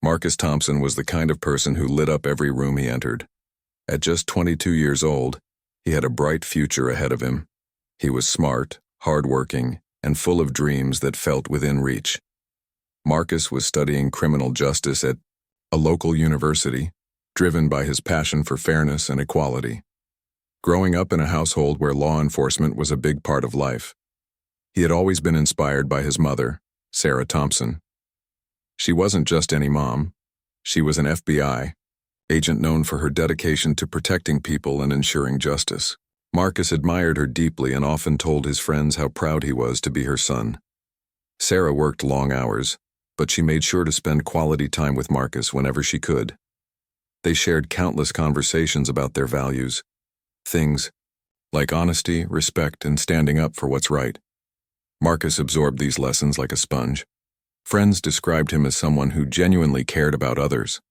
Marcus Thompson was the kind of person who lit up every room he entered. At just 22 years old, he had a bright future ahead of him. He was smart, hardworking, and full of dreams that felt within reach. Marcus was studying criminal justice at a local university, driven by his passion for fairness and equality. Growing up in a household where law enforcement was a big part of life, he had always been inspired by his mother, Sarah Thompson. She wasn't just any mom. She was an FBI agent known for her dedication to protecting people and ensuring justice. Marcus admired her deeply and often told his friends how proud he was to be her son. Sarah worked long hours, but she made sure to spend quality time with Marcus whenever she could. They shared countless conversations about their values, things like honesty, respect, and standing up for what's right. Marcus absorbed these lessons like a sponge. Friends described him as someone who genuinely cared about others.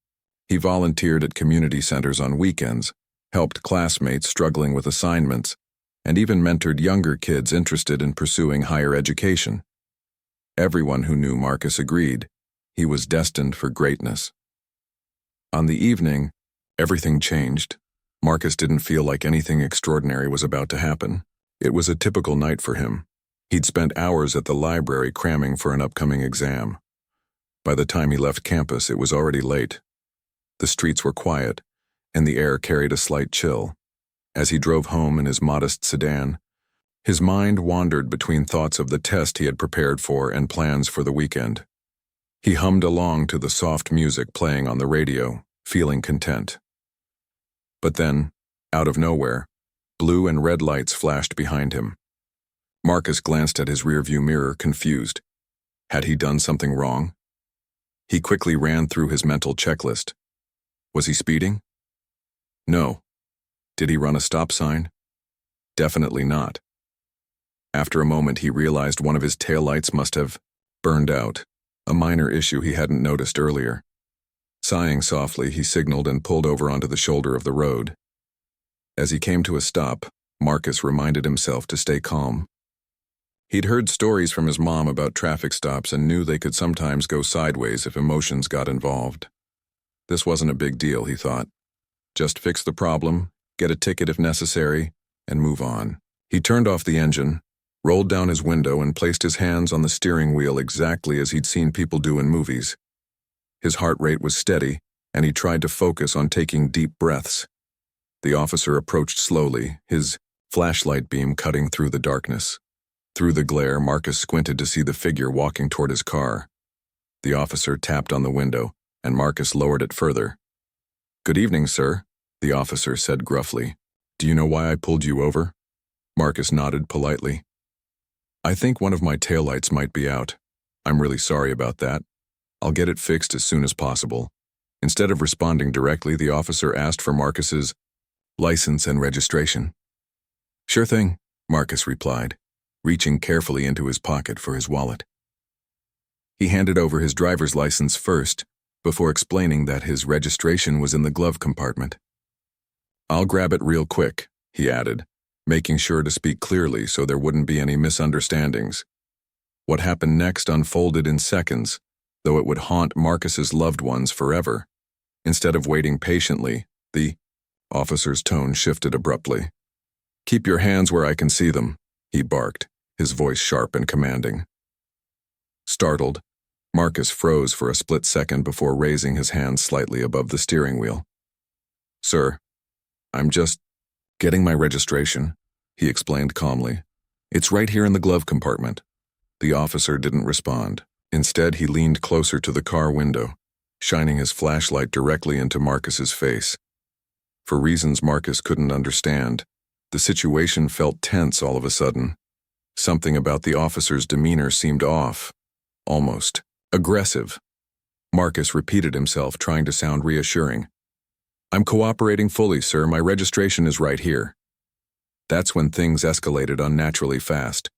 He volunteered at community centers on weekends, helped classmates struggling with assignments, and even mentored younger kids interested in pursuing higher education. Everyone who knew Marcus agreed he was destined for greatness. On the evening, everything changed. Marcus didn't feel like anything extraordinary was about to happen. It was a typical night for him. He'd spent hours at the library cramming for an upcoming exam. By the time he left campus, it was already late. The streets were quiet, and the air carried a slight chill. As he drove home in his modest sedan, his mind wandered between thoughts of the test he had prepared for and plans for the weekend. He hummed along to the soft music playing on the radio, feeling content. But then, out of nowhere, blue and red lights flashed behind him. Marcus glanced at his rearview mirror, confused. Had he done something wrong? He quickly ran through his mental checklist. Was he speeding? No. Did he run a stop sign? Definitely not. After a moment, he realized one of his taillights must have burned out, a minor issue he hadn't noticed earlier. Sighing softly, he signaled and pulled over onto the shoulder of the road. As he came to a stop, Marcus reminded himself to stay calm. He'd heard stories from his mom about traffic stops and knew they could sometimes go sideways if emotions got involved. This wasn't a big deal, he thought. Just fix the problem, get a ticket if necessary, and move on. He turned off the engine, rolled down his window, and placed his hands on the steering wheel exactly as he'd seen people do in movies. His heart rate was steady, and he tried to focus on taking deep breaths. The officer approached slowly, his flashlight beam cutting through the darkness. Through the glare, Marcus squinted to see the figure walking toward his car. The officer tapped on the window, and Marcus lowered it further. "Good evening, sir," the officer said gruffly. "Do you know why I pulled you over?" Marcus nodded politely. "I think one of my taillights might be out. I'm really sorry about that. I'll get it fixed as soon as possible." Instead of responding directly, the officer asked for Marcus's license and registration. "Sure thing," Marcus replied, reaching carefully into his pocket for his wallet. He handed over his driver's license first, before explaining that his registration was in the glove compartment. "I'll grab it real quick," he added, making sure to speak clearly so there wouldn't be any misunderstandings. What happened next unfolded in seconds, though it would haunt Marcus's loved ones forever. Instead of waiting patiently, the officer's tone shifted abruptly. "Keep your hands where I can see them," he barked, his voice sharp and commanding. Startled, Marcus froze for a split second before raising his hands slightly above the steering wheel. "Sir, I'm just getting my registration," he explained calmly. "It's right here in the glove compartment." The officer didn't respond. Instead, he leaned closer to the car window, shining his flashlight directly into Marcus's face. For reasons Marcus couldn't understand, the situation felt tense all of a sudden. Something about the officer's demeanor seemed off, almost aggressive. Marcus repeated himself, trying to sound reassuring. "I'm cooperating fully, sir. My registration is right here." That's when things escalated unnaturally fast.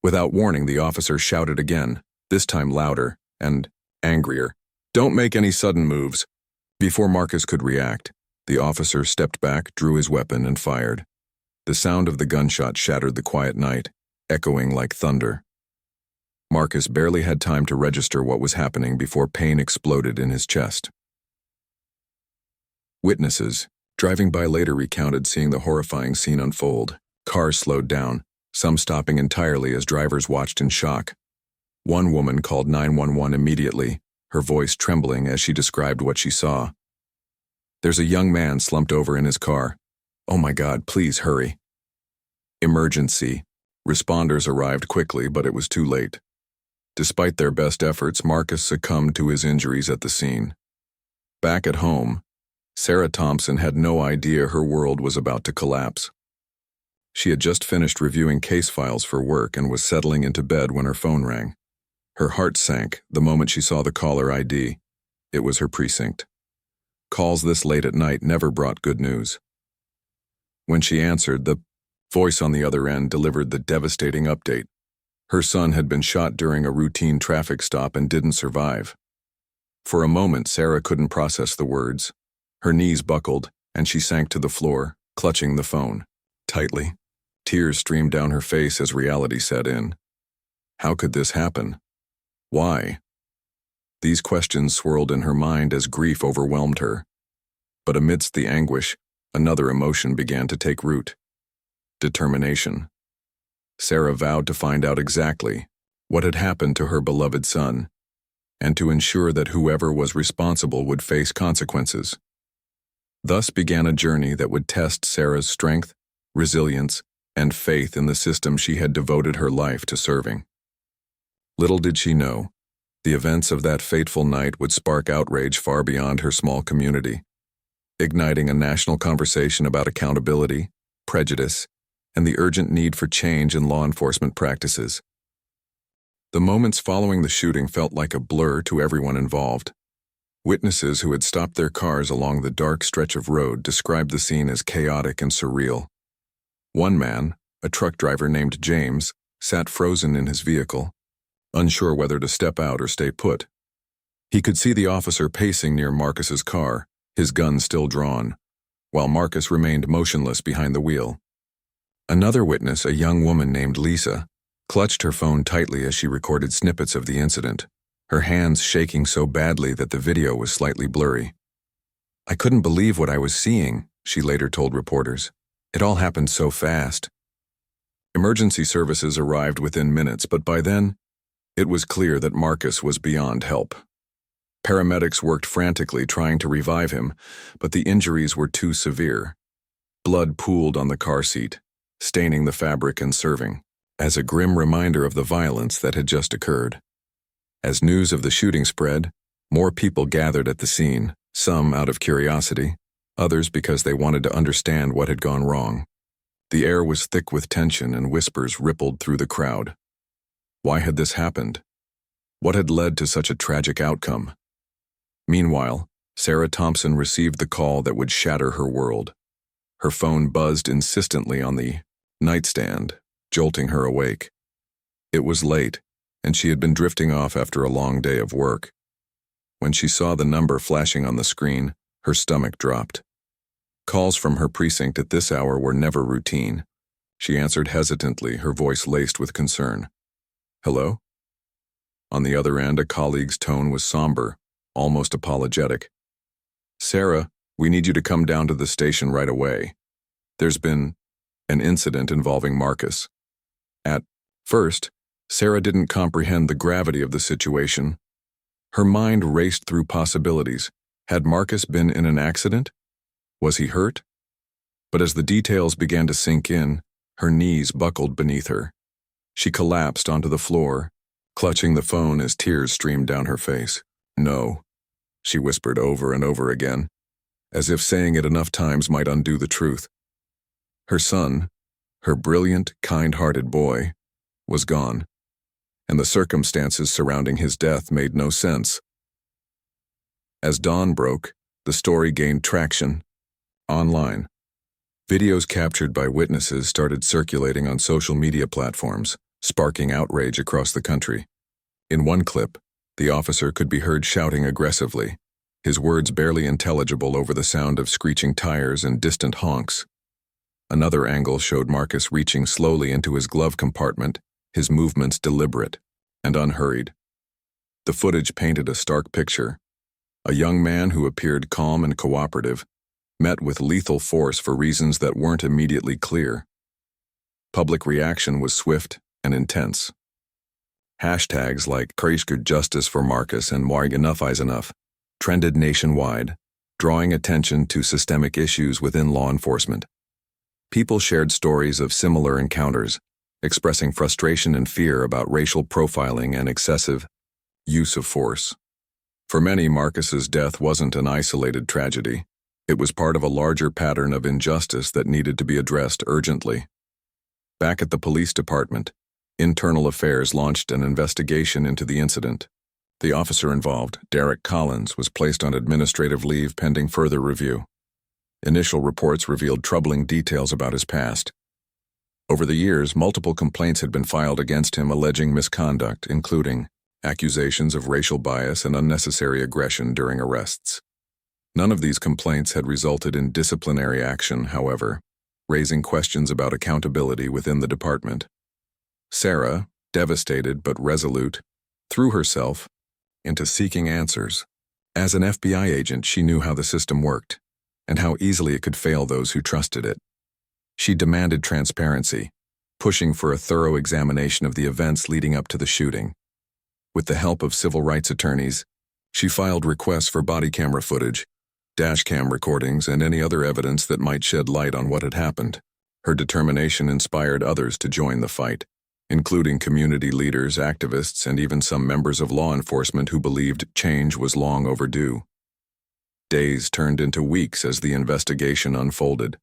Without warning, the officer shouted again, this time louder and angrier. "Don't make any sudden moves." Before Marcus could react, the officer stepped back, drew his weapon, and fired. The sound of the gunshot shattered the quiet night, echoing like thunder. Marcus barely had time to register what was happening before pain exploded in his chest. Witnesses, driving by later, recounted seeing the horrifying scene unfold. Cars slowed down, some stopping entirely as drivers watched in shock. One woman called 911 immediately, her voice trembling as she described what she saw. "There's a young man slumped over in his car. Oh my God, please hurry." Emergency. Responders arrived quickly, but it was too late. Despite their best efforts, Marcus succumbed to his injuries at the scene. Back at home, Sarah Thompson had no idea her world was about to collapse. She had just finished reviewing case files for work and was settling into bed when her phone rang. Her heart sank the moment she saw the caller ID. It was her precinct. Calls this late at night never brought good news. When she answered, the voice on the other end delivered the devastating update. Her son had been shot during a routine traffic stop and didn't survive. For a moment, Sarah couldn't process the words. Her knees buckled, and she sank to the floor, clutching the phone tightly. Tears streamed down her face as reality set in. How could this happen? Why? These questions swirled in her mind as grief overwhelmed her. But amidst the anguish, another emotion began to take root. Determination. Sarah vowed to find out exactly what had happened to her beloved son, and to ensure that whoever was responsible would face consequences. Thus began a journey that would test Sarah's strength, resilience, and faith in the system she had devoted her life to serving. Little did she know, the events of that fateful night would spark outrage far beyond her small community, igniting a national conversation about accountability, prejudice, and the urgent need for change in law enforcement practices. The moments following the shooting felt like a blur to everyone involved. Witnesses who had stopped their cars along the dark stretch of road described the scene as chaotic and surreal. One man, a truck driver named James, sat frozen in his vehicle, unsure whether to step out or stay put. He could see the officer pacing near Marcus's car, his gun still drawn, while Marcus remained motionless behind the wheel. Another witness, a young woman named Lisa, clutched her phone tightly as she recorded snippets of the incident, her hands shaking so badly that the video was slightly blurry. "I couldn't believe what I was seeing," she later told reporters. "It all happened so fast." Emergency services arrived within minutes, but by then, it was clear that Marcus was beyond help. Paramedics worked frantically trying to revive him, but the injuries were too severe. Blood pooled on the car seat, staining the fabric and serving as a grim reminder of the violence that had just occurred. As news of the shooting spread, more people gathered at the scene, some out of curiosity, others because they wanted to understand what had gone wrong. The air was thick with tension and whispers rippled through the crowd. Why had this happened? What had led to such a tragic outcome? Meanwhile, Sarah Thompson received the call that would shatter her world. Her phone buzzed insistently on the nightstand, jolting her awake. It was late, and she had been drifting off after a long day of work. When she saw the number flashing on the screen, her stomach dropped. Calls from her precinct at this hour were never routine. She answered hesitantly, her voice laced with concern. "Hello?" On the other end, a colleague's tone was somber, almost apologetic. "Sarah, we need you to come down to the station right away. There's been an incident involving Marcus." At first, Sarah didn't comprehend the gravity of the situation. Her mind raced through possibilities. Had Marcus been in an accident? Was he hurt? But as the details began to sink in, her knees buckled beneath her. She collapsed onto the floor, clutching the phone as tears streamed down her face. "No," she whispered over and over again, as if saying it enough times might undo the truth. Her son, her brilliant, kind-hearted boy, was gone, and the circumstances surrounding his death made no sense. As dawn broke, the story gained traction. Online, videos captured by witnesses started circulating on social media platforms, sparking outrage across the country. In one clip, the officer could be heard shouting aggressively, his words barely intelligible over the sound of screeching tires and distant honks. Another angle showed Marcus reaching slowly into his glove compartment, his movements deliberate, and unhurried. The footage painted a stark picture. A young man who appeared calm and cooperative, met with lethal force for reasons that weren't immediately clear. Public reaction was swift and intense. Hashtags like "Krijg justice for Marcus" and "Why enough is enough" trended nationwide, drawing attention to systemic issues within law enforcement. People shared stories of similar encounters, expressing frustration and fear about racial profiling and excessive use of force. For many, Marcus's death wasn't an isolated tragedy. It was part of a larger pattern of injustice that needed to be addressed urgently. Back at the police department, Internal Affairs launched an investigation into the incident. The officer involved, Derek Collins, was placed on administrative leave pending further review. Initial reports revealed troubling details about his past. Over the years, multiple complaints had been filed against him alleging misconduct, including accusations of racial bias and unnecessary aggression during arrests. None of these complaints had resulted in disciplinary action, however, raising questions about accountability within the department. Sarah, devastated but resolute, threw herself into seeking answers. As an FBI agent, she knew how the system worked and how easily it could fail those who trusted it. She demanded transparency, pushing for a thorough examination of the events leading up to the shooting. With the help of civil rights attorneys, she filed requests for body camera footage, dashcam recordings, and any other evidence that might shed light on what had happened. Her determination inspired others to join the fight, including community leaders, activists, and even some members of law enforcement who believed change was long overdue. Days turned into weeks as the investigation unfolded.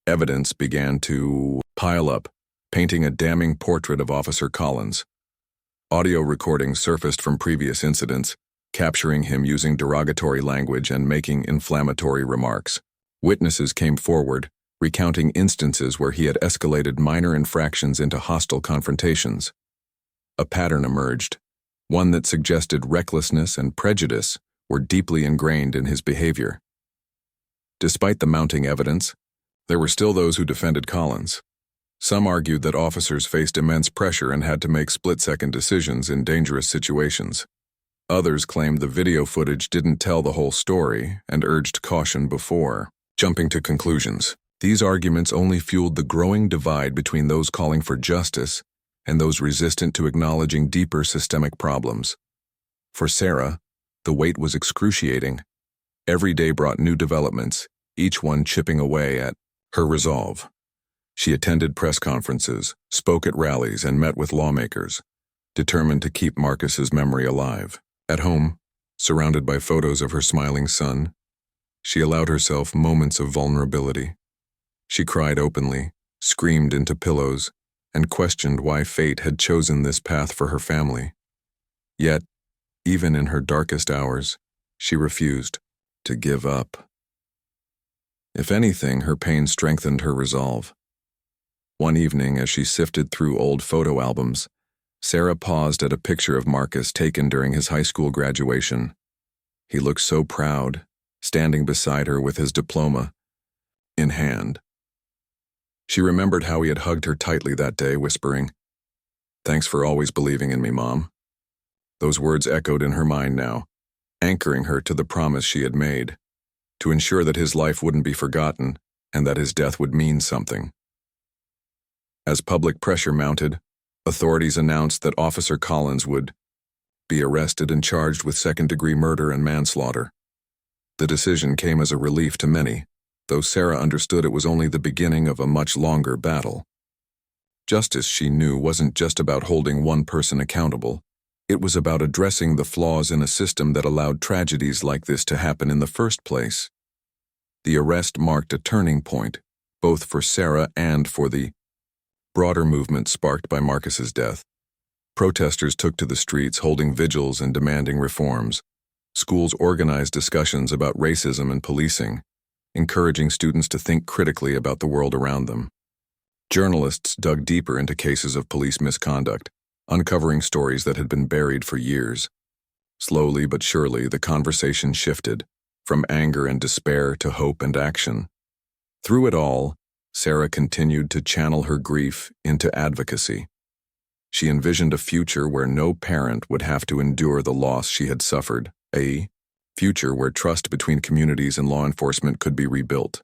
Evidence began to pile up, painting a damning portrait of Officer Collins. Audio recordings surfaced from previous incidents, capturing him using derogatory language and making inflammatory remarks. Witnesses came forward, recounting instances where he had escalated minor infractions into hostile confrontations. A pattern emerged, one that suggested recklessness and prejudice were deeply ingrained in his behavior. Despite the mounting evidence, there were still those who defended Collins. Some argued that officers faced immense pressure and had to make split-second decisions in dangerous situations. Others claimed the video footage didn't tell the whole story and urged caution before jumping to conclusions. These arguments only fueled the growing divide between those calling for justice and those resistant to acknowledging deeper systemic problems. For Sarah, the wait was excruciating. Every day brought new developments, each one chipping away at her resolve. She attended press conferences, spoke at rallies, and met with lawmakers, determined to keep Marcus's memory alive. At home, surrounded by photos of her smiling son, she allowed herself moments of vulnerability. She cried openly, screamed into pillows, and questioned why fate had chosen this path for her family. Yet, even in her darkest hours, she refused to give up. If anything, her pain strengthened her resolve. One evening, as she sifted through old photo albums, Sarah paused at a picture of Marcus taken during his high school graduation. He looked so proud, standing beside her with his diploma in hand. She remembered how he had hugged her tightly that day, whispering, "Thanks for always believing in me, Mom." Those words echoed in her mind now, anchoring her to the promise she had made, to ensure that his life wouldn't be forgotten and that his death would mean something. As public pressure mounted, authorities announced that Officer Collins would be arrested and charged with second-degree murder and manslaughter. The decision came as a relief to many, though Sarah understood it was only the beginning of a much longer battle. Justice, she knew, wasn't just about holding one person accountable. It was about addressing the flaws in a system that allowed tragedies like this to happen in the first place. The arrest marked a turning point, both for Sarah and for the broader movement sparked by Marcus's death. Protesters took to the streets, holding vigils and demanding reforms. Schools organized discussions about racism and policing, encouraging students to think critically about the world around them. Journalists dug deeper into cases of police misconduct, uncovering stories that had been buried for years. Slowly but surely, the conversation shifted, from anger and despair to hope and action. Through it all, Sarah continued to channel her grief into advocacy. She envisioned a future where no parent would have to endure the loss she had suffered, a future where trust between communities and law enforcement could be rebuilt.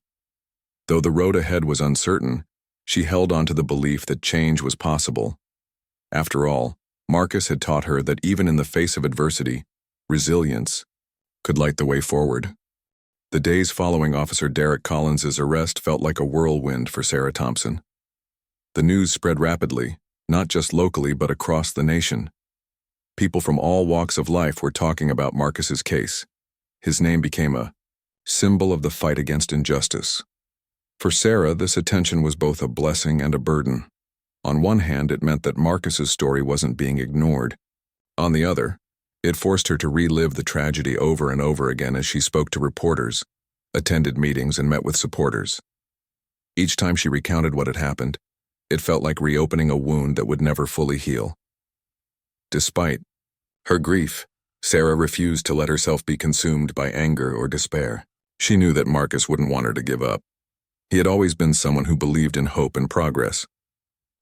Though the road ahead was uncertain, she held on to the belief that change was possible. After all, Marcus had taught her that even in the face of adversity, resilience could light the way forward. The days following Officer Derek Collins's arrest felt like a whirlwind for Sarah Thompson. The news spread rapidly, not just locally but across the nation. People from all walks of life were talking about Marcus's case. His name became a symbol of the fight against injustice. For Sarah, this attention was both a blessing and a burden. On one hand, it meant that Marcus's story wasn't being ignored. On the other, it forced her to relive the tragedy over and over again as she spoke to reporters, attended meetings, and met with supporters. Each time she recounted what had happened, it felt like reopening a wound that would never fully heal. Despite her grief, Sarah refused to let herself be consumed by anger or despair. She knew that Marcus wouldn't want her to give up. He had always been someone who believed in hope and progress.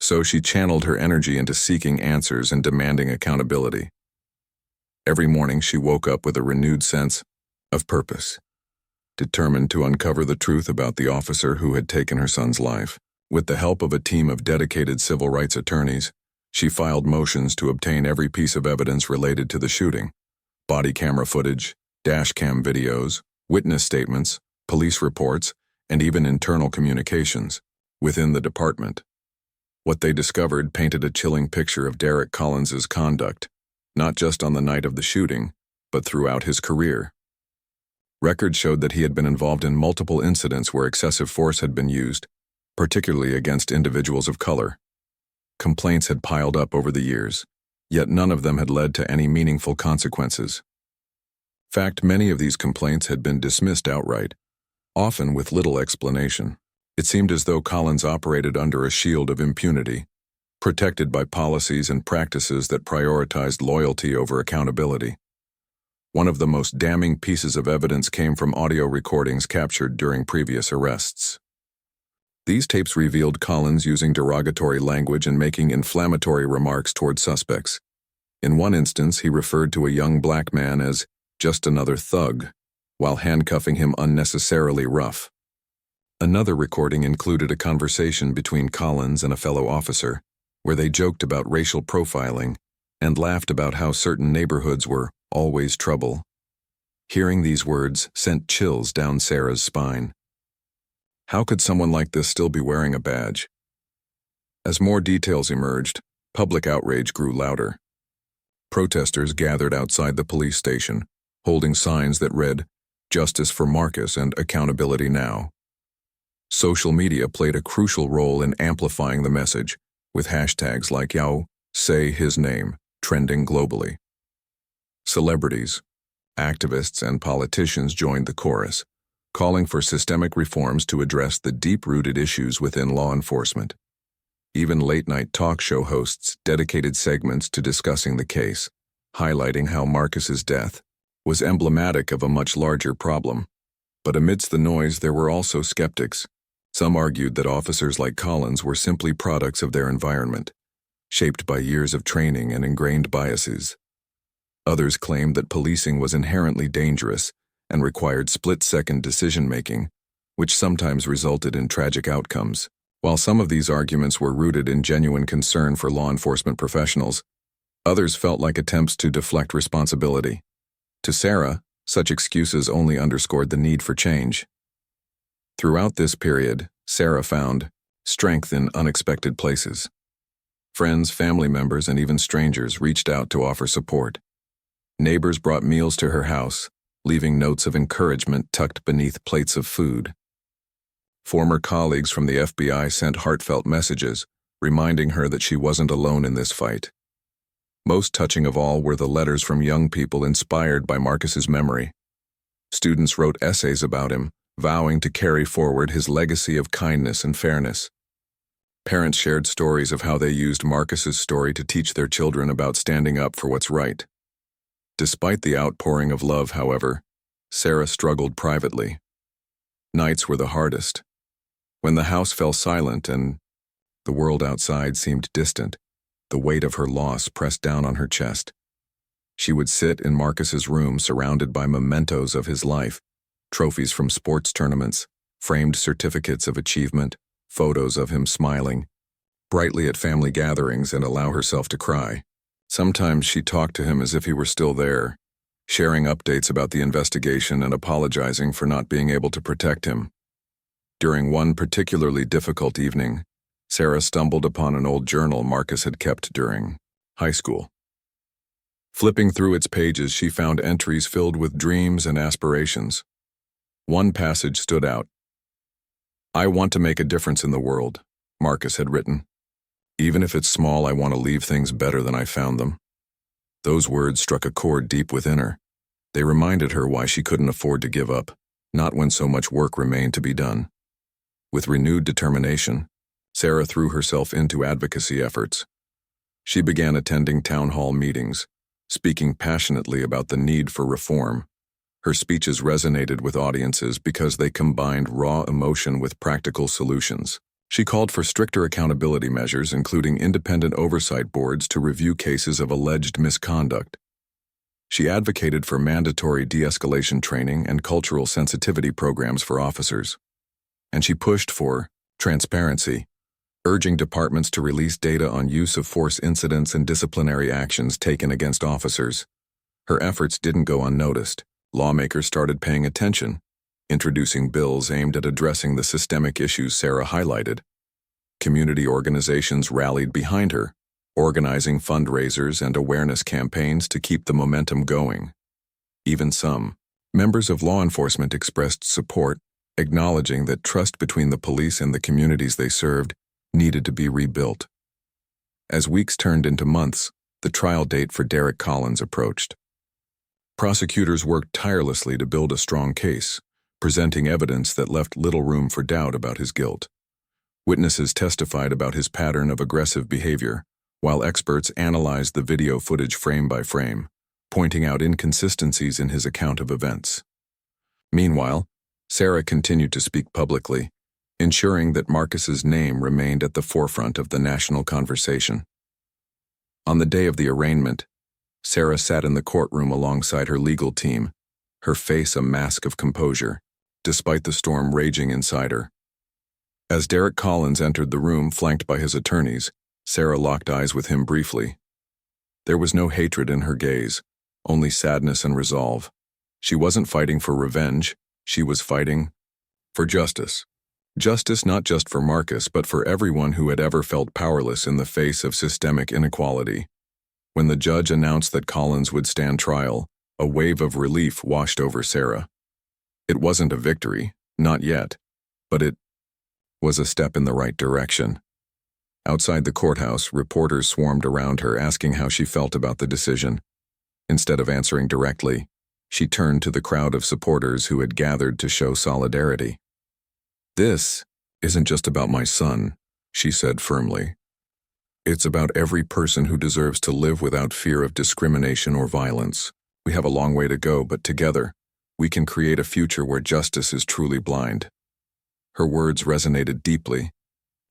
So she channeled her energy into seeking answers and demanding accountability. Every morning she woke up with a renewed sense of purpose, determined to uncover the truth about the officer who had taken her son's life. With the help of a team of dedicated civil rights attorneys, she filed motions to obtain every piece of evidence related to the shooting: body camera footage, dash cam videos, witness statements, police reports, and even internal communications within the department. What they discovered painted a chilling picture of Derek Collins's conduct, not just on the night of the shooting, but throughout his career. Records showed that he had been involved in multiple incidents where excessive force had been used, particularly against individuals of color. Complaints had piled up over the years, yet none of them had led to any meaningful consequences. In fact, many of these complaints had been dismissed outright, often with little explanation. It seemed as though Collins operated under a shield of impunity, protected by policies and practices that prioritized loyalty over accountability. One of the most damning pieces of evidence came from audio recordings captured during previous arrests. These tapes revealed Collins using derogatory language and making inflammatory remarks toward suspects. In one instance, he referred to a young black man as just another thug, while handcuffing him unnecessarily rough. Another recording included a conversation between Collins and a fellow officer, where they joked about racial profiling and laughed about how certain neighborhoods were always trouble. Hearing these words sent chills down Sarah's spine. How could someone like this still be wearing a badge? As more details emerged, public outrage grew louder. Protesters gathered outside the police station, holding signs that read, "Justice for Marcus" and "Accountability Now." Social media played a crucial role in amplifying the message, with hashtags like Say His Name trending globally. Celebrities, activists, and politicians joined the chorus, calling for systemic reforms to address the deep-rooted issues within law enforcement. Even late-night talk show hosts dedicated segments to discussing the case, highlighting how Marcus's death was emblematic of a much larger problem. But amidst the noise, there were also skeptics. Some argued that officers like Collins were simply products of their environment, shaped by years of training and ingrained biases. Others claimed that policing was inherently dangerous and required split-second decision-making, which sometimes resulted in tragic outcomes. While some of these arguments were rooted in genuine concern for law enforcement professionals, others felt like attempts to deflect responsibility. To Sarah, such excuses only underscored the need for change. Throughout this period, Sarah found strength in unexpected places. Friends, family members, and even strangers reached out to offer support. Neighbors brought meals to her house, leaving notes of encouragement tucked beneath plates of food. Former colleagues from the FBI sent heartfelt messages, reminding her that she wasn't alone in this fight. Most touching of all were the letters from young people inspired by Marcus's memory. Students wrote essays about him, vowing to carry forward his legacy of kindness and fairness. Parents shared stories of how they used Marcus's story to teach their children about standing up for what's right. Despite the outpouring of love, however, Sarah struggled privately. Nights were the hardest. When the house fell silent and the world outside seemed distant, the weight of her loss pressed down on her chest. She would sit in Marcus's room surrounded by mementos of his life, trophies from sports tournaments, framed certificates of achievement, photos of him smiling brightly at family gatherings, and allow herself to cry. Sometimes she talked to him as if he were still there, sharing updates about the investigation and apologizing for not being able to protect him. During one particularly difficult evening, Sarah stumbled upon an old journal Marcus had kept during high school. Flipping through its pages, she found entries filled with dreams and aspirations. One passage stood out. "I want to make a difference in the world," Marcus had written. "Even if it's small, I want to leave things better than I found them." Those words struck a chord deep within her. They reminded her why she couldn't afford to give up, not when so much work remained to be done. With renewed determination, Sarah threw herself into advocacy efforts. She began attending town hall meetings, speaking passionately about the need for reform. Her speeches resonated with audiences because they combined raw emotion with practical solutions. She called for stricter accountability measures, including independent oversight boards to review cases of alleged misconduct. She advocated for mandatory de-escalation training and cultural sensitivity programs for officers. And she pushed for transparency, urging departments to release data on use of force incidents and disciplinary actions taken against officers. Her efforts didn't go unnoticed. Lawmakers started paying attention, introducing bills aimed at addressing the systemic issues Sarah highlighted. Community organizations rallied behind her, organizing fundraisers and awareness campaigns to keep the momentum going. Even some members of law enforcement expressed support, acknowledging that trust between the police and the communities they served needed to be rebuilt. As weeks turned into months, the trial date for Derek Collins approached. Prosecutors worked tirelessly to build a strong case, presenting evidence that left little room for doubt about his guilt. Witnesses testified about his pattern of aggressive behavior, while experts analyzed the video footage frame by frame, pointing out inconsistencies in his account of events. Meanwhile, Sarah continued to speak publicly, ensuring that Marcus's name remained at the forefront of the national conversation. On the day of the arraignment, Sarah sat in the courtroom alongside her legal team, her face a mask of composure, despite the storm raging inside her. As Derek Collins entered the room flanked by his attorneys, Sarah locked eyes with him briefly. There was no hatred in her gaze, only sadness and resolve. She wasn't fighting for revenge, she was fighting for justice. Justice not just for Marcus, but for everyone who had ever felt powerless in the face of systemic inequality. When the judge announced that Collins would stand trial, a wave of relief washed over Sarah. It wasn't a victory, not yet, but it was a step in the right direction. Outside the courthouse, reporters swarmed around her, asking how she felt about the decision. Instead of answering directly, she turned to the crowd of supporters who had gathered to show solidarity. "This isn't just about my son," she said firmly. "It's about every person who deserves to live without fear of discrimination or violence. We have a long way to go, but together, we can create a future where justice is truly blind." Her words resonated deeply,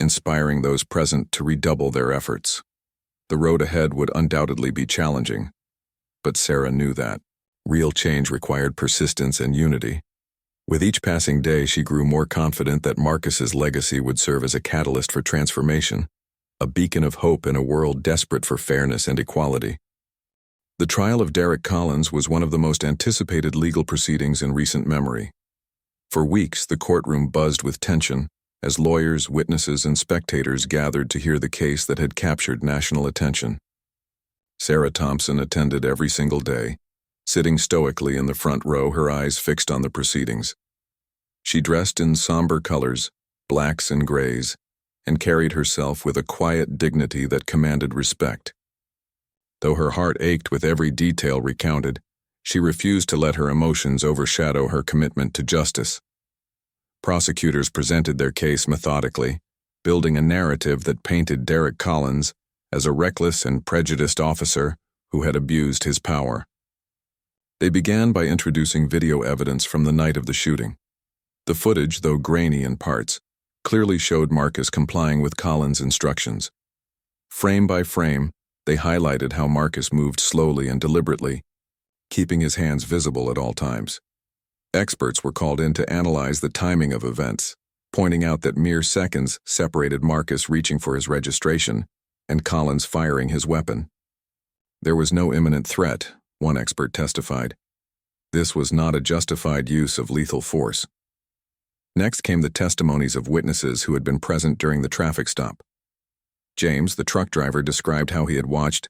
inspiring those present to redouble their efforts. The road ahead would undoubtedly be challenging, but Sarah knew that. Real change required persistence and unity. With each passing day, she grew more confident that Marcus's legacy would serve as a catalyst for transformation, a beacon of hope in a world desperate for fairness and equality. The trial of Derek Collins was one of the most anticipated legal proceedings in recent memory. For weeks, the courtroom buzzed with tension as lawyers, witnesses, and spectators gathered to hear the case that had captured national attention. Sarah Thompson attended every single day, sitting stoically in the front row, her eyes fixed on the proceedings. She dressed in somber colors, blacks and grays, and carried herself with a quiet dignity that commanded respect. Though her heart ached with every detail recounted, she refused to let her emotions overshadow her commitment to justice. Prosecutors presented their case methodically, building a narrative that painted Derek Collins as a reckless and prejudiced officer who had abused his power. They began by introducing video evidence from the night of the shooting. The footage, though grainy in parts, clearly showed Marcus complying with Collins' instructions. Frame by frame, they highlighted how Marcus moved slowly and deliberately, keeping his hands visible at all times. Experts were called in to analyze the timing of events, pointing out that mere seconds separated Marcus reaching for his registration and Collins firing his weapon. There was no imminent threat, one expert testified. This was not a justified use of lethal force. Next came the testimonies of witnesses who had been present during the traffic stop. James, the truck driver, described how he had watched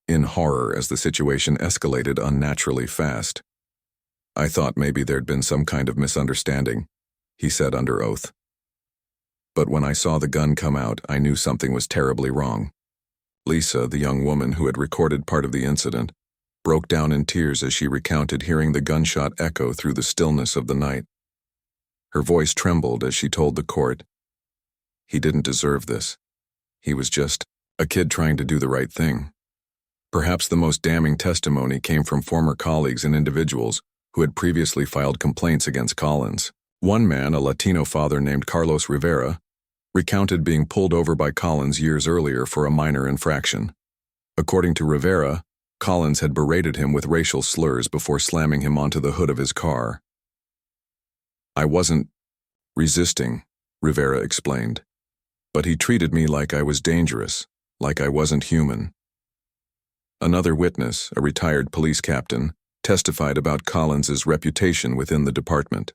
in horror as the situation escalated unnaturally fast. "I thought maybe there'd been some kind of misunderstanding," he said under oath. "But when I saw the gun come out, I knew something was terribly wrong." Lisa, the young woman who had recorded part of the incident, broke down in tears as she recounted hearing the gunshot echo through the stillness of the night. Her voice trembled as she told the court, "He didn't deserve this. He was just a kid trying to do the right thing." Perhaps the most damning testimony came from former colleagues and individuals who had previously filed complaints against Collins. One man, a Latino father named Carlos Rivera, recounted being pulled over by Collins years earlier for a minor infraction. According to Rivera, Collins had berated him with racial slurs before slamming him onto the hood of his car. "I wasn't resisting," Rivera explained, "but he treated me like I was dangerous, like I wasn't human." Another witness, a retired police captain, testified about Collins's reputation within the department.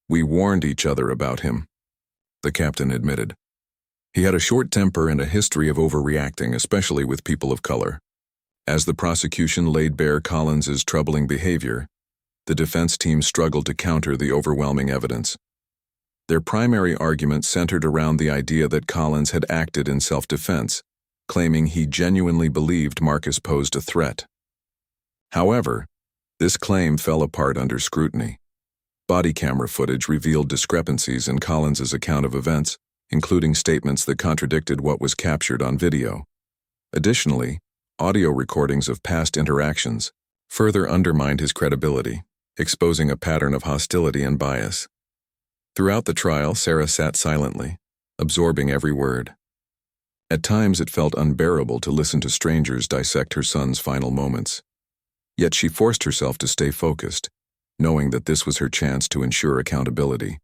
"We warned each other about him," the captain admitted. "He had a short temper and a history of overreacting, especially with people of color." As the prosecution laid bare Collins's troubling behavior, the defense team struggled to counter the overwhelming evidence. Their primary argument centered around the idea that Collins had acted in self-defense, claiming he genuinely believed Marcus posed a threat. However, this claim fell apart under scrutiny. Body camera footage revealed discrepancies in Collins's account of events, including statements that contradicted what was captured on video. Additionally, audio recordings of past interactions further undermined his credibility, exposing a pattern of hostility and bias. Throughout the trial, Sarah sat silently, absorbing every word. At times it felt unbearable to listen to strangers dissect her son's final moments. Yet she forced herself to stay focused, knowing that this was her chance to ensure accountability.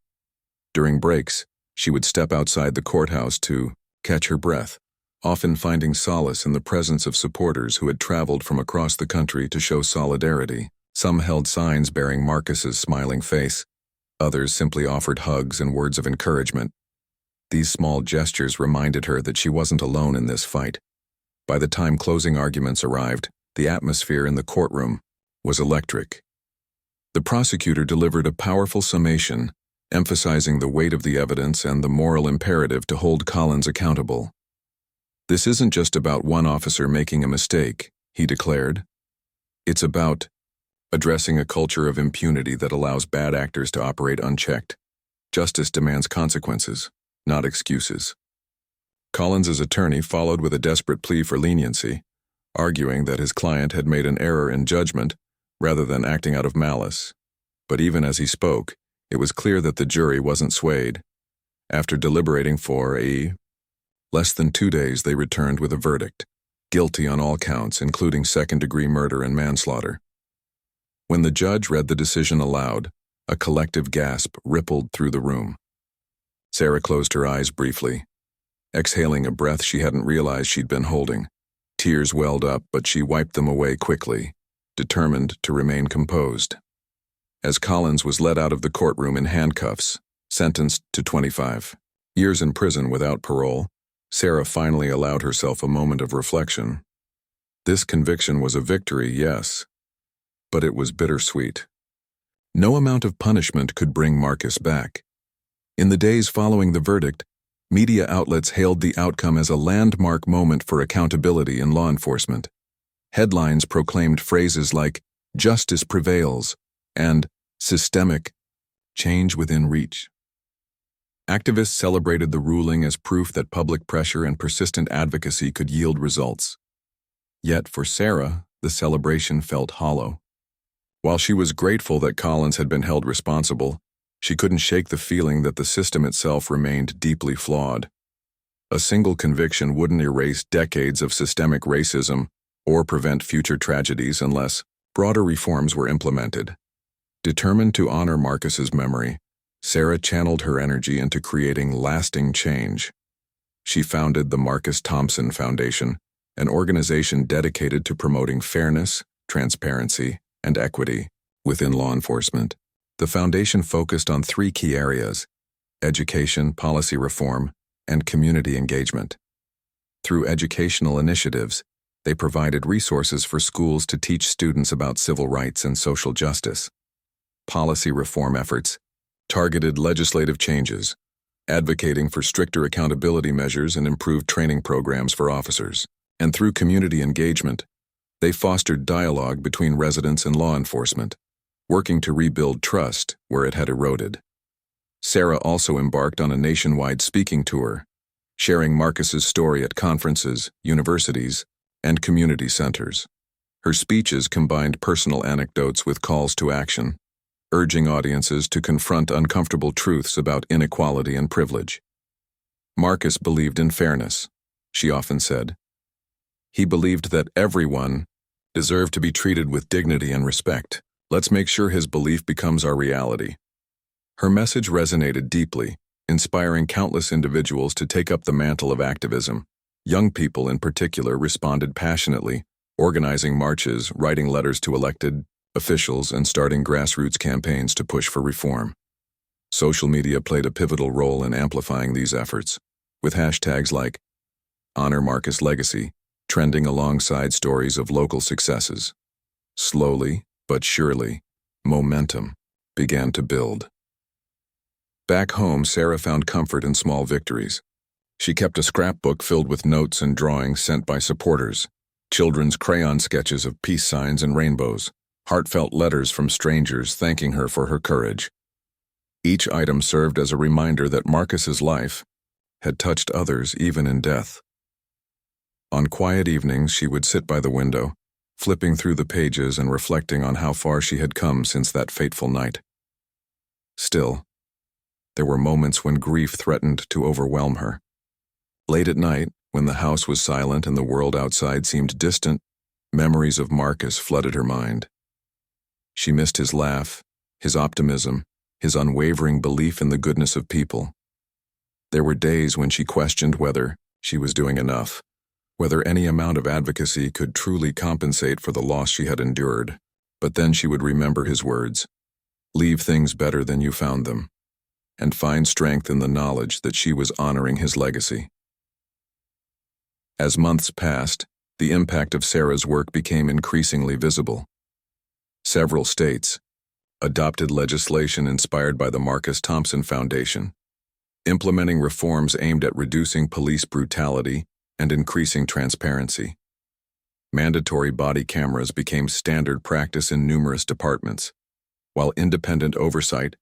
During breaks, she would step outside the courthouse to catch her breath, often finding solace in the presence of supporters who had traveled from across the country to show solidarity. Some held signs bearing Marcus's smiling face. Others simply offered hugs and words of encouragement. These small gestures reminded her that she wasn't alone in this fight. By the time closing arguments arrived, the atmosphere in the courtroom was electric. The prosecutor delivered a powerful summation, emphasizing the weight of the evidence and the moral imperative to hold Collins accountable. "This isn't just about one officer making a mistake," he declared. "It's about addressing a culture of impunity that allows bad actors to operate unchecked. Justice demands consequences, not excuses." Collins's attorney followed with a desperate plea for leniency, arguing that his client had made an error in judgment rather than acting out of malice. But even as he spoke, it was clear that the jury wasn't swayed. After deliberating for less than 2 days, they returned with a verdict: guilty on all counts, including second-degree murder and manslaughter. When the judge read the decision aloud, a collective gasp rippled through the room. Sarah closed her eyes briefly, exhaling a breath she hadn't realized she'd been holding. Tears welled up, but she wiped them away quickly, determined to remain composed. As Collins was led out of the courtroom in handcuffs, sentenced to 25 years in prison without parole, Sarah finally allowed herself a moment of reflection. This conviction was a victory, yes, but it was bittersweet. No amount of punishment could bring Marcus back. In the days following the verdict, media outlets hailed the outcome as a landmark moment for accountability in law enforcement. Headlines proclaimed phrases like "justice prevails" and "systemic change within reach." Activists celebrated the ruling as proof that public pressure and persistent advocacy could yield results. Yet for Sarah, the celebration felt hollow. While she was grateful that Collins had been held responsible, she couldn't shake the feeling that the system itself remained deeply flawed. A single conviction wouldn't erase decades of systemic racism or prevent future tragedies unless broader reforms were implemented. Determined to honor Marcus's memory, Sarah channeled her energy into creating lasting change. She founded the Marcus Thompson Foundation, an organization dedicated to promoting fairness, transparency, and equity within law enforcement. The foundation focused on 3 key areas: education, policy reform, and community engagement. Through educational initiatives, they provided resources for schools to teach students about civil rights and social justice. Policy reform efforts targeted legislative changes, advocating for stricter accountability measures and improved training programs for officers. And through community engagement, they fostered dialogue between residents and law enforcement, working to rebuild trust where it had eroded. Sarah also embarked on a nationwide speaking tour, sharing Marcus's story at conferences, universities, and community centers. Her speeches combined personal anecdotes with calls to action, urging audiences to confront uncomfortable truths about inequality and privilege. Marcus believed in fairness, she often said. He believed that everyone deserved to be treated with dignity and respect. Let's make sure his belief becomes our reality. Her message resonated deeply, inspiring countless individuals to take up the mantle of activism. Young people in particular responded passionately, organizing marches, writing letters to elected officials, and starting grassroots campaigns to push for reform. Social media played a pivotal role in amplifying these efforts, with hashtags like Honor Marcus Legacy trending alongside stories of local successes. Slowly, but surely, momentum began to build. Back home, Sarah found comfort in small victories. She kept a scrapbook filled with notes and drawings sent by supporters, children's crayon sketches of peace signs and rainbows, heartfelt letters from strangers thanking her for her courage. Each item served as a reminder that Marcus's life had touched others even in death. On quiet evenings, she would sit by the window, flipping through the pages and reflecting on how far she had come since that fateful night. Still, there were moments when grief threatened to overwhelm her. Late at night, when the house was silent and the world outside seemed distant, memories of Marcus flooded her mind. She missed his laugh, his optimism, his unwavering belief in the goodness of people. There were days when she questioned whether she was doing enough, whether any amount of advocacy could truly compensate for the loss she had endured. But then she would remember his words, "Leave things better than you found them," and find strength in the knowledge that she was honoring his legacy. As months passed, the impact of Sarah's work became increasingly visible. Several states adopted legislation inspired by the Marcus Thompson Foundation, implementing reforms aimed at reducing police brutality and increasing transparency. Mandatory body cameras became standard practice in numerous departments, while independent oversight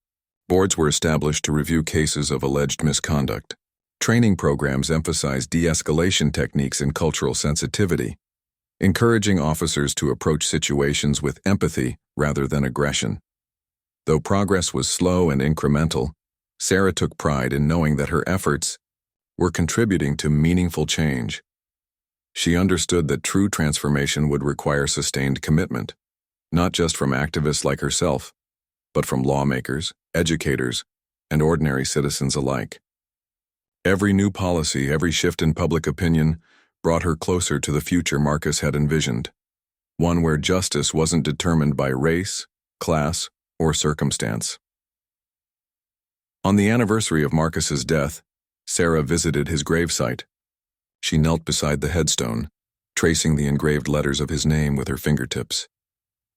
boards were established to review cases of alleged misconduct. Training programs emphasized de-escalation techniques and cultural sensitivity, encouraging officers to approach situations with empathy rather than aggression. Though progress was slow and incremental, Sarah took pride in knowing that her efforts were contributing to meaningful change. She understood that true transformation would require sustained commitment, not just from activists like herself, but from lawmakers, educators, and ordinary citizens alike. Every new policy, every shift in public opinion brought her closer to the future Marcus had envisioned, one where justice wasn't determined by race, class, or circumstance. On the anniversary of Marcus's death, Sarah visited his gravesite. She knelt beside the headstone, tracing the engraved letters of his name with her fingertips.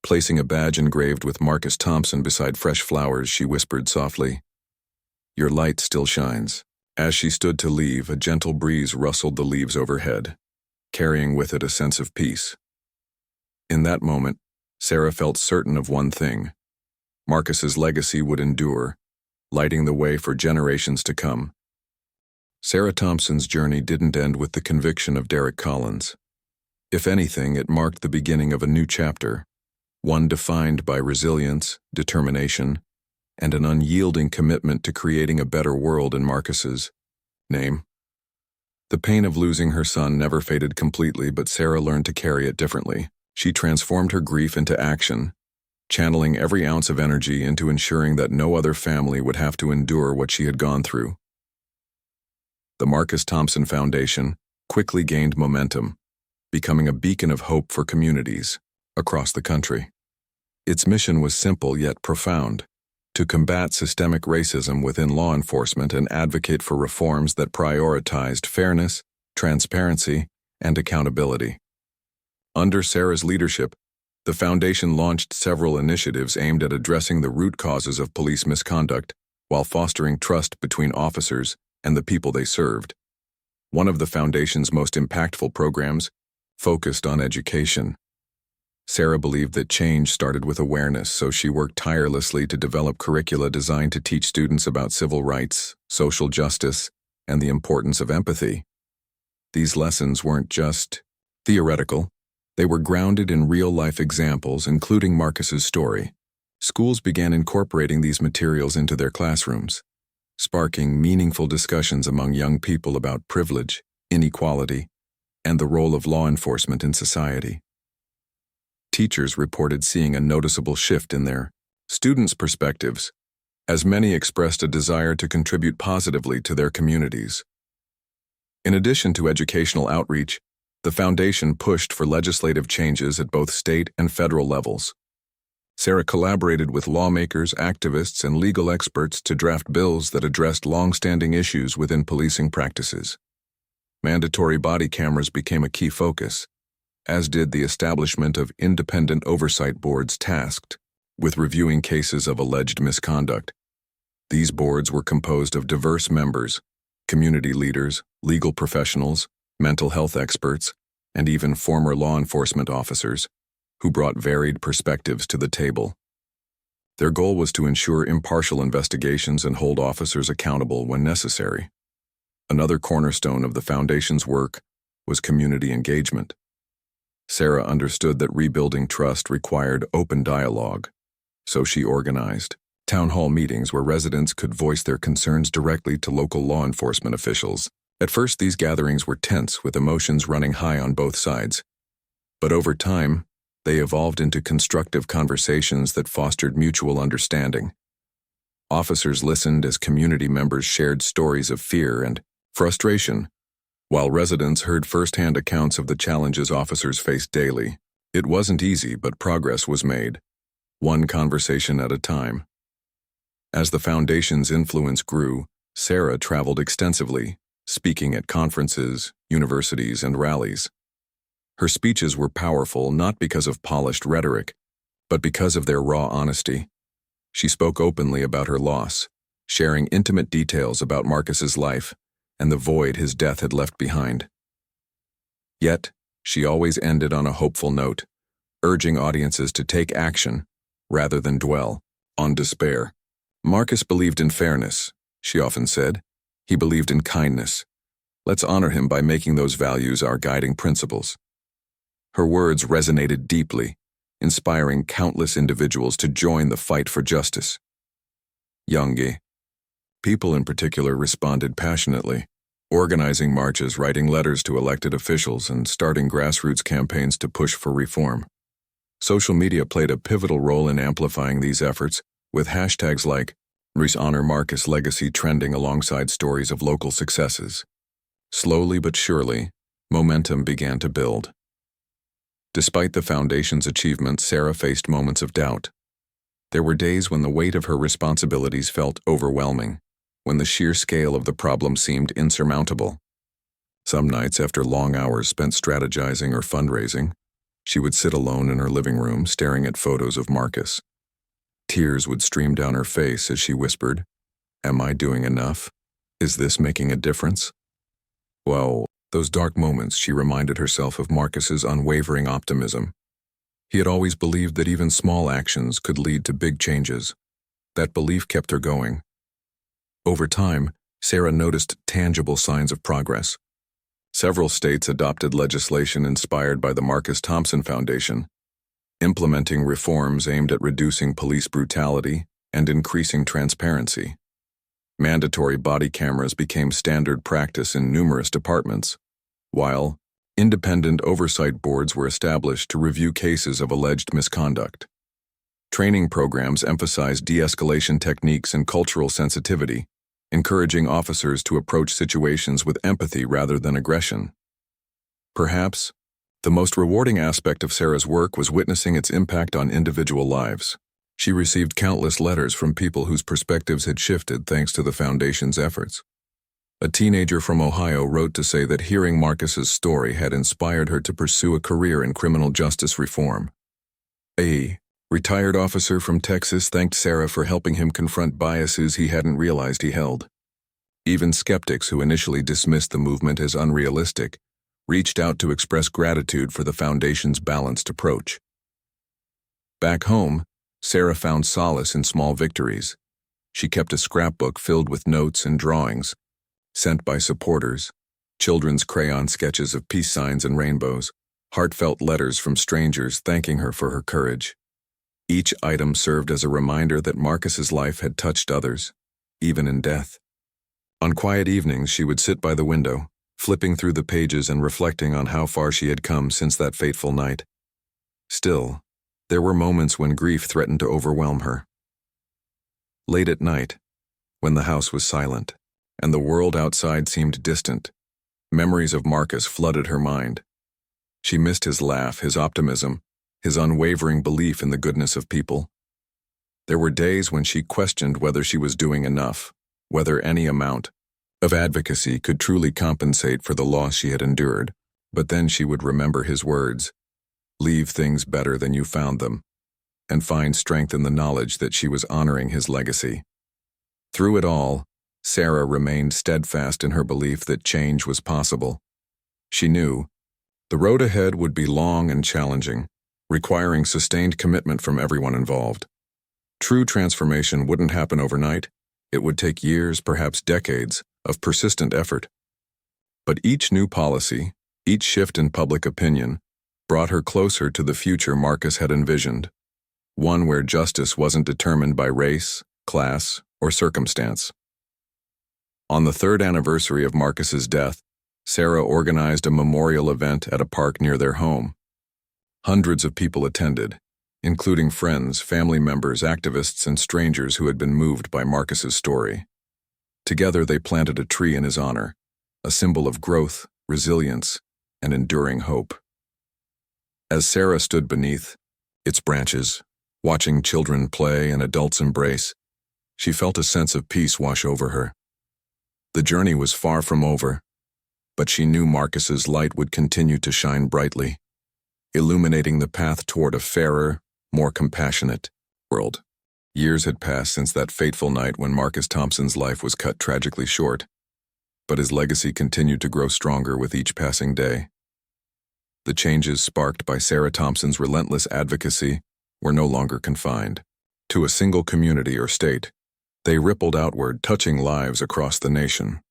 Placing a badge engraved with Marcus Thompson beside fresh flowers, she whispered softly, "Your light still shines." As she stood to leave, a gentle breeze rustled the leaves overhead, carrying with it a sense of peace. In that moment, Sarah felt certain of one thing: Marcus's legacy would endure, lighting the way for generations to come. Sarah Thompson's journey didn't end with the conviction of Derek Collins. If anything, it marked the beginning of a new chapter, one defined by resilience, determination, and an unyielding commitment to creating a better world in Marcus's name. The pain of losing her son never faded completely, but Sarah learned to carry it differently. She transformed her grief into action, channeling every ounce of energy into ensuring that no other family would have to endure what she had gone through. The Marcus Thompson Foundation quickly gained momentum, becoming a beacon of hope for communities across the country. Its mission was simple yet profound: to combat systemic racism within law enforcement and advocate for reforms that prioritized fairness, transparency, and accountability. Under Sarah's leadership, the foundation launched several initiatives aimed at addressing the root causes of police misconduct while fostering trust between officers and the people they served. One of the foundation's most impactful programs focused on education. Sarah believed that change started with awareness, so she worked tirelessly to develop curricula designed to teach students about civil rights, social justice, and the importance of empathy. These lessons weren't just theoretical. They were grounded in real-life examples, including Marcus's story. Schools began incorporating these materials into their classrooms, sparking meaningful discussions among young people about privilege, inequality, and the role of law enforcement in society. Teachers reported seeing a noticeable shift in their students' perspectives, as many expressed a desire to contribute positively to their communities. In addition to educational outreach, the foundation pushed for legislative changes at both state and federal levels. Sarah collaborated with lawmakers, activists, and legal experts to draft bills that addressed long-standing issues within policing practices. Mandatory body cameras became a key focus, as did the establishment of independent oversight boards tasked with reviewing cases of alleged misconduct. These boards were composed of diverse members, community leaders, legal professionals, mental health experts, and even former law enforcement officers who brought varied perspectives to the table. Their goal was to ensure impartial investigations and hold officers accountable when necessary. Another cornerstone of the foundation's work was community engagement. Sarah understood that rebuilding trust required open dialogue, so she organized town hall meetings where residents could voice their concerns directly to local law enforcement officials. At first, these gatherings were tense, with emotions running high on both sides. But over time, they evolved into constructive conversations that fostered mutual understanding. Officers listened as community members shared stories of fear and frustration, while residents heard firsthand accounts of the challenges officers faced daily. It wasn't easy, but progress was made, one conversation at a time. As the foundation's influence grew, Sarah traveled extensively, speaking at conferences, universities, and rallies. Her speeches were powerful not because of polished rhetoric, but because of their raw honesty. She spoke openly about her loss, sharing intimate details about Marcus's life and the void his death had left behind. Yet, she always ended on a hopeful note, urging audiences to take action rather than dwell on despair. Marcus believed in fairness, she often said. He believed in kindness. Let's honor him by making those values our guiding principles. Her words resonated deeply, inspiring countless individuals to join the fight for justice. Young people in particular responded passionately, organizing marches, writing letters to elected officials, and starting grassroots campaigns to push for reform. Social media played a pivotal role in amplifying these efforts, with hashtags like #Honor Marcus Legacy trending alongside stories of local successes. Slowly but surely, momentum began to build. Despite the foundation's achievements, Sarah faced moments of doubt. There were days when the weight of her responsibilities felt overwhelming, when the sheer scale of the problem seemed insurmountable. Some nights, after long hours spent strategizing or fundraising, she would sit alone in her living room staring at photos of Marcus. Tears would stream down her face as she whispered, "Am I doing enough? Is this making a difference?" Well, those dark moments, she reminded herself of Marcus's unwavering optimism. He had always believed that even small actions could lead to big changes. That belief kept her going. Over time, Sarah noticed tangible signs of progress. Several states adopted legislation inspired by the Marcus Thompson Foundation, implementing reforms aimed at reducing police brutality and increasing transparency. Mandatory body cameras became standard practice in numerous departments, while independent oversight boards were established to review cases of alleged misconduct. Training programs emphasized de-escalation techniques and cultural sensitivity, encouraging officers to approach situations with empathy rather than aggression. Perhaps, the most rewarding aspect of Sarah's work was witnessing its impact on individual lives. She received countless letters from people whose perspectives had shifted thanks to the Foundation's efforts. A teenager from Ohio wrote to say that hearing Marcus's story had inspired her to pursue a career in criminal justice reform. A retired officer from Texas thanked Sarah for helping him confront biases he hadn't realized he held. Even skeptics who initially dismissed the movement as unrealistic reached out to express gratitude for the Foundation's balanced approach. Back home, Sarah found solace in small victories. She kept a scrapbook filled with notes and drawings, sent by supporters, children's crayon sketches of peace signs and rainbows, heartfelt letters from strangers thanking her for her courage. Each item served as a reminder that Marcus's life had touched others, even in death. On quiet evenings, she would sit by the window, flipping through the pages and reflecting on how far she had come since that fateful night. Still, there were moments when grief threatened to overwhelm her. Late at night, when the house was silent, and the world outside seemed distant, memories of Marcus flooded her mind. She missed his laugh, his optimism, his unwavering belief in the goodness of people. There were days when she questioned whether she was doing enough, whether any amount of advocacy could truly compensate for the loss she had endured, but then she would remember his words, "Leave things better than you found them," and find strength in the knowledge that she was honoring his legacy. Through it all, Sarah remained steadfast in her belief that change was possible. She knew the road ahead would be long and challenging, requiring sustained commitment from everyone involved. True transformation wouldn't happen overnight. It would take years, perhaps decades, of persistent effort. But each new policy, each shift in public opinion, brought her closer to the future Marcus had envisioned, one where justice wasn't determined by race, class, or circumstance. On the 3rd anniversary of Marcus's death, Sarah organized a memorial event at a park near their home. Hundreds of people attended, including friends, family members, activists, and strangers who had been moved by Marcus's story. Together they planted a tree in his honor, a symbol of growth, resilience, and enduring hope. As Sarah stood beneath its branches, watching children play and adults embrace, she felt a sense of peace wash over her. The journey was far from over, but she knew Marcus's light would continue to shine brightly, illuminating the path toward a fairer, more compassionate world. Years had passed since that fateful night when Marcus Thompson's life was cut tragically short, but his legacy continued to grow stronger with each passing day. The changes sparked by Sarah Thompson's relentless advocacy were no longer confined to a single community or state. They rippled outward, touching lives across the nation.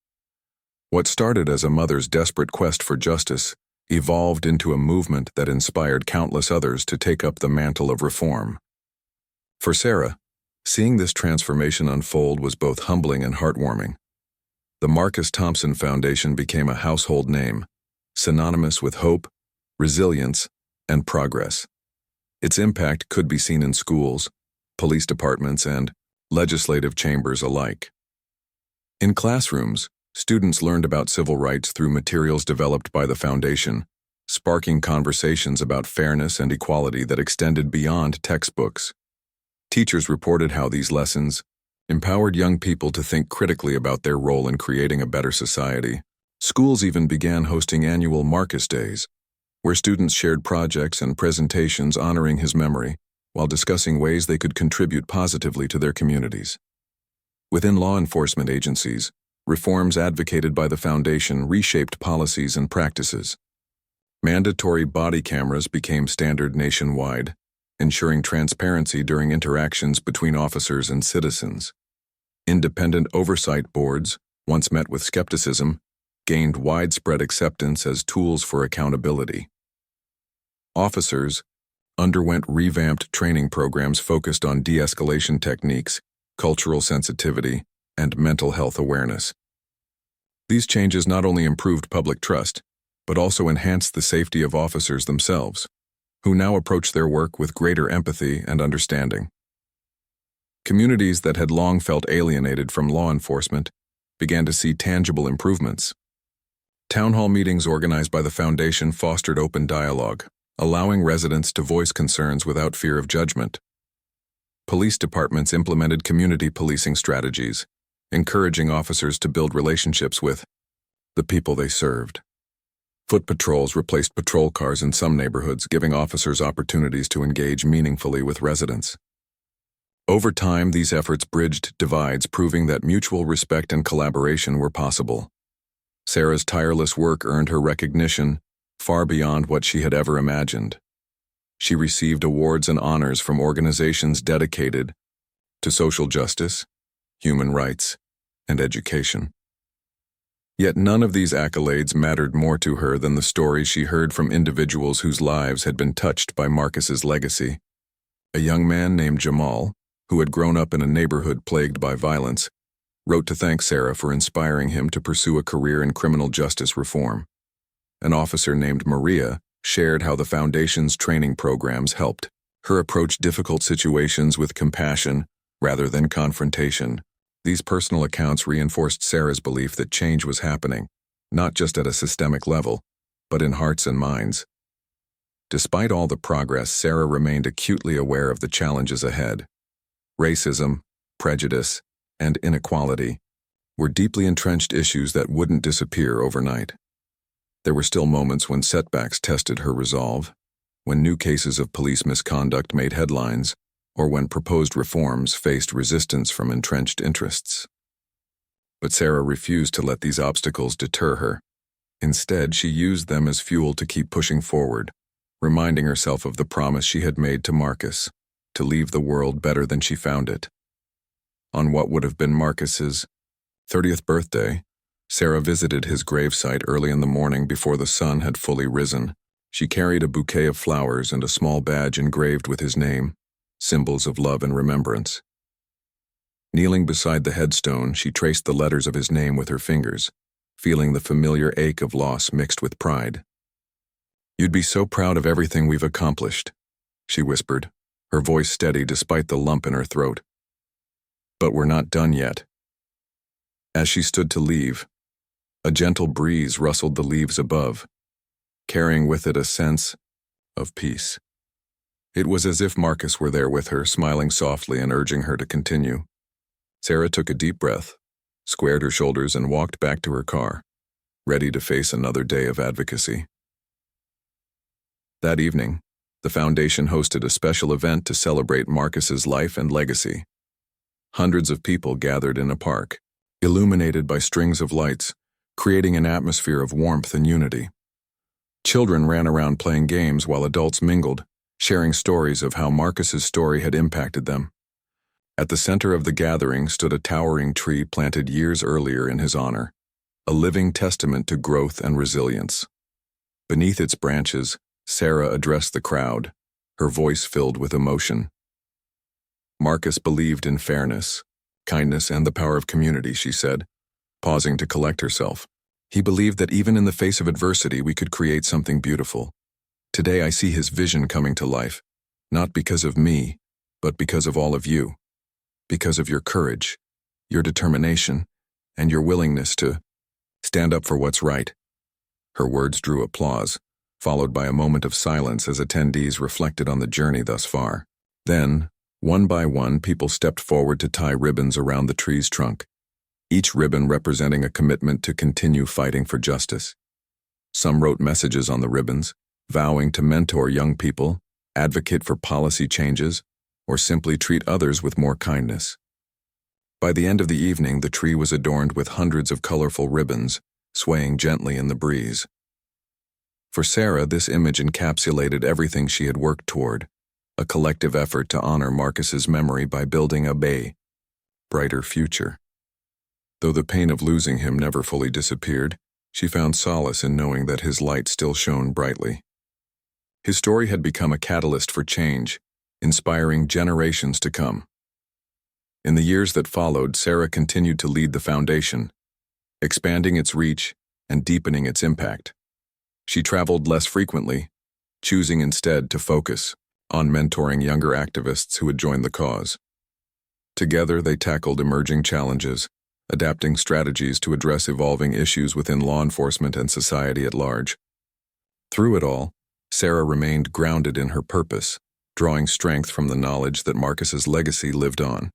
What started as a mother's desperate quest for justice evolved into a movement that inspired countless others to take up the mantle of reform. For Sarah, seeing this transformation unfold was both humbling and heartwarming. The Marcus Thompson Foundation became a household name, synonymous with hope, resilience, and progress. Its impact could be seen in schools, police departments, and legislative chambers alike. In classrooms, students learned about civil rights through materials developed by the Foundation, sparking conversations about fairness and equality that extended beyond textbooks. Teachers reported how these lessons empowered young people to think critically about their role in creating a better society. Schools even began hosting annual Marcus Days, where students shared projects and presentations honoring his memory, while discussing ways they could contribute positively to their communities. Within law enforcement agencies, reforms advocated by the Foundation reshaped policies and practices. Mandatory body cameras became standard nationwide, ensuring transparency during interactions between officers and citizens. Independent oversight boards, once met with skepticism, gained widespread acceptance as tools for accountability. Officers underwent revamped training programs focused on de-escalation techniques, cultural sensitivity, and mental health awareness. These changes not only improved public trust, but also enhanced the safety of officers themselves, who now approach their work with greater empathy and understanding. Communities that had long felt alienated from law enforcement began to see tangible improvements. Town hall meetings organized by the Foundation fostered open dialogue, allowing residents to voice concerns without fear of judgment. Police departments implemented community policing strategies, encouraging officers to build relationships with the people they served. Foot patrols replaced patrol cars in some neighborhoods, giving officers opportunities to engage meaningfully with residents. Over time, these efforts bridged divides, proving that mutual respect and collaboration were possible. Sarah's tireless work earned her recognition far beyond what she had ever imagined. She received awards and honors from organizations dedicated to social justice, human rights, and education. Yet none of these accolades mattered more to her than the stories she heard from individuals whose lives had been touched by Marcus's legacy. A young man named Jamal, who had grown up in a neighborhood plagued by violence, wrote to thank Sarah for inspiring him to pursue a career in criminal justice reform. An officer named Maria shared how the Foundation's training programs helped her approach difficult situations with compassion rather than confrontation. These personal accounts reinforced Sarah's belief that change was happening, not just at a systemic level, but in hearts and minds. Despite all the progress, Sarah remained acutely aware of the challenges ahead. Racism, prejudice, and inequality were deeply entrenched issues that wouldn't disappear overnight. There were still moments when setbacks tested her resolve, when new cases of police misconduct made headlines, or when proposed reforms faced resistance from entrenched interests. But Sarah refused to let these obstacles deter her. Instead, she used them as fuel to keep pushing forward, reminding herself of the promise she had made to Marcus, to leave the world better than she found it. On what would have been Marcus's 30th birthday, Sarah visited his gravesite early in the morning before the sun had fully risen. She carried a bouquet of flowers and a small badge engraved with his name, symbols of love and remembrance. Kneeling beside the headstone, she traced the letters of his name with her fingers, feeling the familiar ache of loss mixed with pride. "You'd be so proud of everything we've accomplished," she whispered, her voice steady despite the lump in her throat. "But we're not done yet." As she stood to leave, a gentle breeze rustled the leaves above, carrying with it a sense of peace. It was as if Marcus were there with her, smiling softly and urging her to continue. Sarah took a deep breath, squared her shoulders, and walked back to her car, ready to face another day of advocacy. That evening, the Foundation hosted a special event to celebrate Marcus's life and legacy. Hundreds of people gathered in a park, illuminated by strings of lights, creating an atmosphere of warmth and unity. Children ran around playing games while adults mingled, sharing stories of how Marcus's story had impacted them. At the center of the gathering stood a towering tree planted years earlier in his honor, a living testament to growth and resilience. Beneath its branches, Sarah addressed the crowd, her voice filled with emotion. Marcus believed in fairness, kindness, and the power of community, she said, pausing to collect herself. He believed that even in the face of adversity, we could create something beautiful. Today I see his vision coming to life, not because of me, but because of all of you. Because of your courage, your determination, and your willingness to stand up for what's right. Her words drew applause, followed by a moment of silence as attendees reflected on the journey thus far. Then, one by one, people stepped forward to tie ribbons around the tree's trunk, each ribbon representing a commitment to continue fighting for justice. Some wrote messages on the ribbons, vowing to mentor young people, advocate for policy changes, or simply treat others with more kindness. By the end of the evening, the tree was adorned with hundreds of colorful ribbons, swaying gently in the breeze. For Sarah, this image encapsulated everything she had worked toward, a collective effort to honor Marcus's memory by building a brighter future. Though the pain of losing him never fully disappeared, she found solace in knowing that his light still shone brightly. His story had become a catalyst for change, inspiring generations to come. In the years that followed, Sarah continued to lead the foundation, expanding its reach and deepening its impact. She traveled less frequently, choosing instead to focus on mentoring younger activists who had joined the cause. Together, they tackled emerging challenges, adapting strategies to address evolving issues within law enforcement and society at large. Through it all, Sarah remained grounded in her purpose, drawing strength from the knowledge that Marcus's legacy lived on,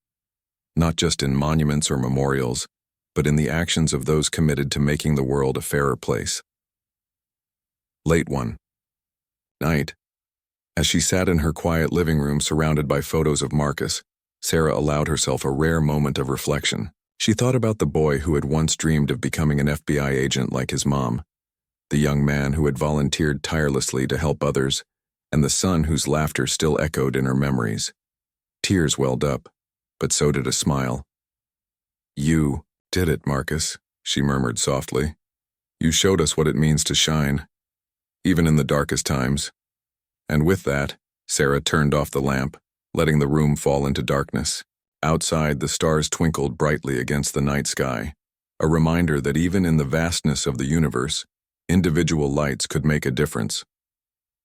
not just in monuments or memorials, but in the actions of those committed to making the world a fairer place. Late one night, as she sat in her quiet living room surrounded by photos of Marcus, Sarah allowed herself a rare moment of reflection. She thought about the boy who had once dreamed of becoming an FBI agent like his mom, the young man who had volunteered tirelessly to help others, and the son whose laughter still echoed in her memories. Tears welled up, but so did a smile. "You did it, Marcus," she murmured softly. "You showed us what it means to shine, even in the darkest times." And with that, Sarah turned off the lamp, letting the room fall into darkness. Outside, the stars twinkled brightly against the night sky, a reminder that even in the vastness of the universe, individual lights could make a difference.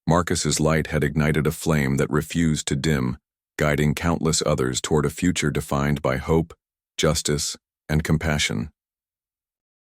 Marcus's light had ignited a flame that refused to dim, guiding countless others toward a future defined by hope, justice, and compassion.